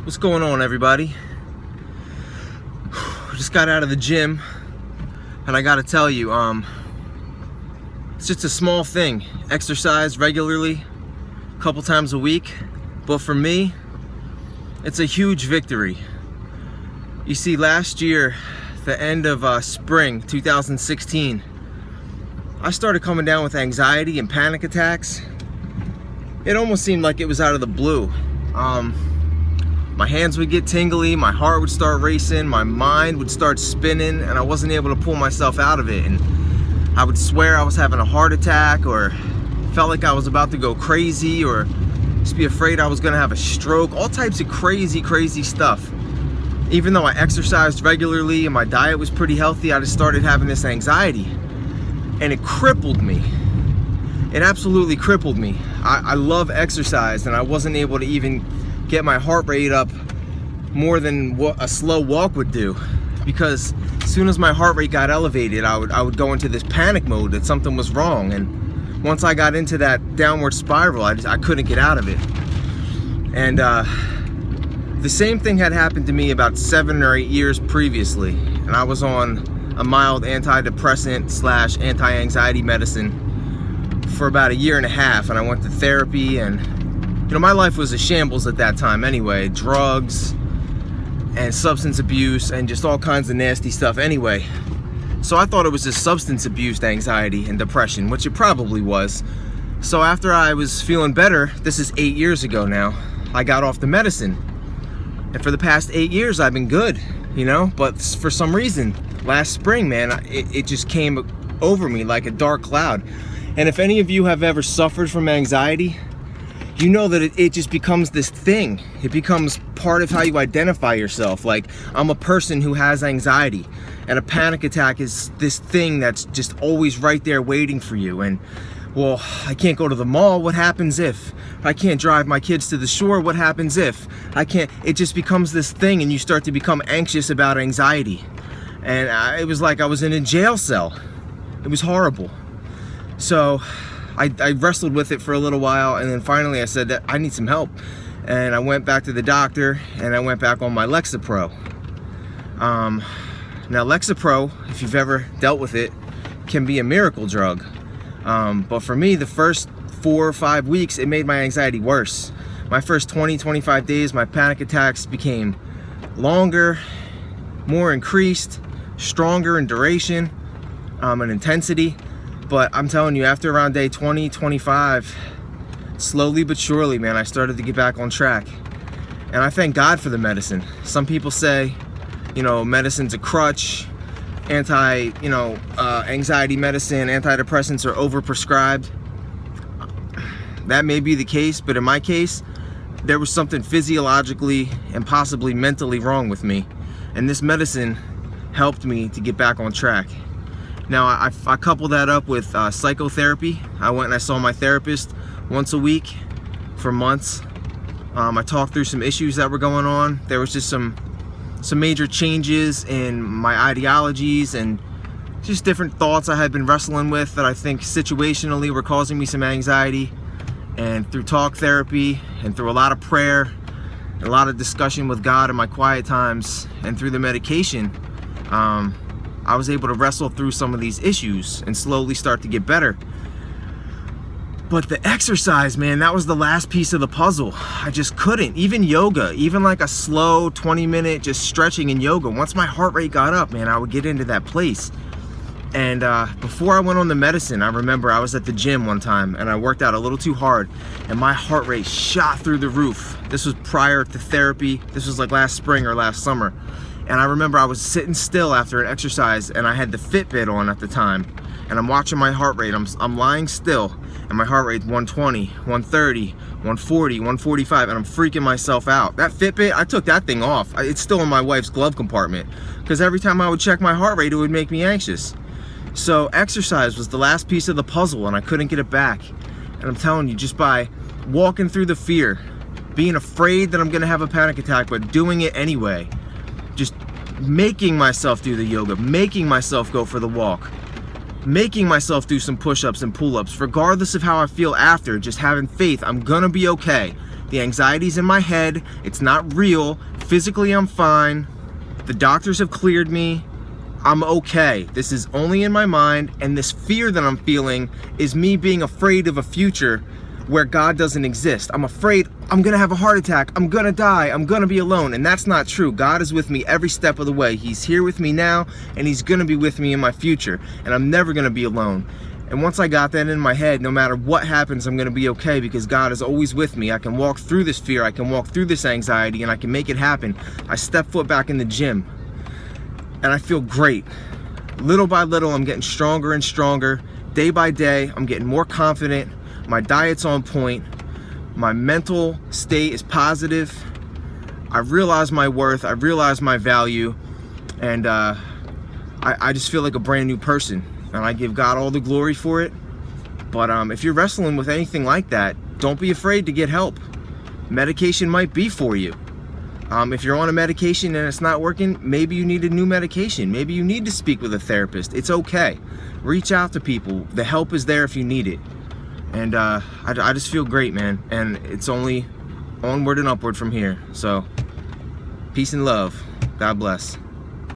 What's going on, everybody? Just got out of the gym, and I gotta tell you, it's just a small thing. Exercise regularly, a couple times a week, but for me, it's a huge victory. You see, last year, the end of spring 2016, I started coming down with anxiety and panic attacks. It almost seemed like it was out of the blue. My hands would get tingly, my heart would start racing, my mind would start spinning, and I wasn't able to pull myself out of it. And I would swear I was having a heart attack, or felt like I was about to go crazy, or just be afraid I was gonna have a stroke. All types of crazy stuff. Even though I exercised regularly and my diet was pretty healthy, I just started having this anxiety, and it crippled me. It absolutely crippled me. I love exercise, and I wasn't able to even get my heart rate up more than what a slow walk would do, because as soon as my heart rate got elevated, I would go into this panic mode that something was wrong. And once I got into that downward spiral, I couldn't get out of it. And the same thing had happened to me about 7 or 8 years previously, and I was on a mild antidepressant / anti-anxiety medicine for about 1.5 years, and I went to therapy, and you know, my life was a shambles at that time anyway. Drugs and substance abuse and just all kinds of nasty stuff anyway. So I thought it was just substance abuse, anxiety, and depression, which it probably was. So after I was feeling better, this is 8 years ago now, I got off the medicine. And for the past 8 years, I've been good, you know? But for some reason, last spring, man, it just came over me like a dark cloud. And if any of you have ever suffered from anxiety, you know that it just becomes this thing. It becomes part of how you identify yourself. Like, I'm a person who has anxiety, and a panic attack is this thing that's just always right there waiting for you. And, well, I can't go to the mall. What happens if? I can't drive my kids to the shore. What happens if? I can't. It just becomes this thing, and you start to become anxious about anxiety. And it was like I was in a jail cell. It was horrible. So I wrestled with it for a little while, and then finally I said that I need some help. And I went back to the doctor, and I went back on my Lexapro. Now Lexapro, if you've ever dealt with it, can be a miracle drug. But for me, the first 4 or 5 weeks, it made my anxiety worse. My first 20-25 days, my panic attacks became longer, more increased, stronger in duration and intensity. But I'm telling you, after around day 20-25, slowly but surely, man, I started to get back on track. And I thank God for the medicine. Some people say, you know, medicine's a crutch, anxiety medicine, antidepressants are overprescribed. That may be the case, but in my case, there was something physiologically and possibly mentally wrong with me. And this medicine helped me to get back on track. Now, I coupled that up with psychotherapy. I went and I saw my therapist once a week for months. I talked through some issues that were going on. There was just some major changes in my ideologies and just different thoughts I had been wrestling with that I think situationally were causing me some anxiety. And through talk therapy and through a lot of prayer and a lot of discussion with God in my quiet times and through the medication, I was able to wrestle through some of these issues and slowly start to get better. But the exercise, man, that was the last piece of the puzzle. I just couldn't. Even yoga, even like a slow 20-minute just stretching in yoga, once my heart rate got up, man, I would get into that place. And before I went on the medicine, I remember I was at the gym one time and I worked out a little too hard and my heart rate shot through the roof. This was prior to therapy. This was like last spring or last summer. And I remember I was sitting still after an exercise, and I had the Fitbit on at the time, and I'm watching my heart rate. I'm lying still, and my heart rate's 120, 130, 140, 145, and I'm freaking myself out. That Fitbit, I took that thing off. It's still in my wife's glove compartment, because every time I would check my heart rate, it would make me anxious. So exercise was the last piece of the puzzle, and I couldn't get it back. And I'm telling you, just by walking through the fear, being afraid that I'm gonna have a panic attack, but doing it anyway, just making myself do the yoga, making myself go for the walk, making myself do some push-ups and pull-ups, regardless of how I feel after, just having faith I'm gonna be okay. The anxiety's in my head. It's not real. Physically, I'm fine. The doctors have cleared me. I'm okay. This is only in my mind, and this fear that I'm feeling is me being afraid of a future where God doesn't exist. I'm afraid I'm gonna have a heart attack, I'm gonna die, I'm gonna be alone, and that's not true. God is with me every step of the way. He's here with me now, and He's gonna be with me in my future, and I'm never gonna be alone. And once I got that in my head, no matter what happens, I'm gonna be okay because God is always with me. I can walk through this fear, I can walk through this anxiety, and I can make it happen. I step foot back in the gym, and I feel great. Little by little, I'm getting stronger and stronger. Day by day, I'm getting more confident. My diet's on point. My mental state is positive. I realize my worth. I realize my value. And I just feel like a brand new person. And I give God all the glory for it. But if you're wrestling with anything like that, don't be afraid to get help. Medication might be for you. If you're on a medication and it's not working, maybe you need a new medication. Maybe you need to speak with a therapist. It's okay. Reach out to people. The help is there if you need it. And I just feel great, man. And it's only onward and upward from here. So, peace and love. God bless.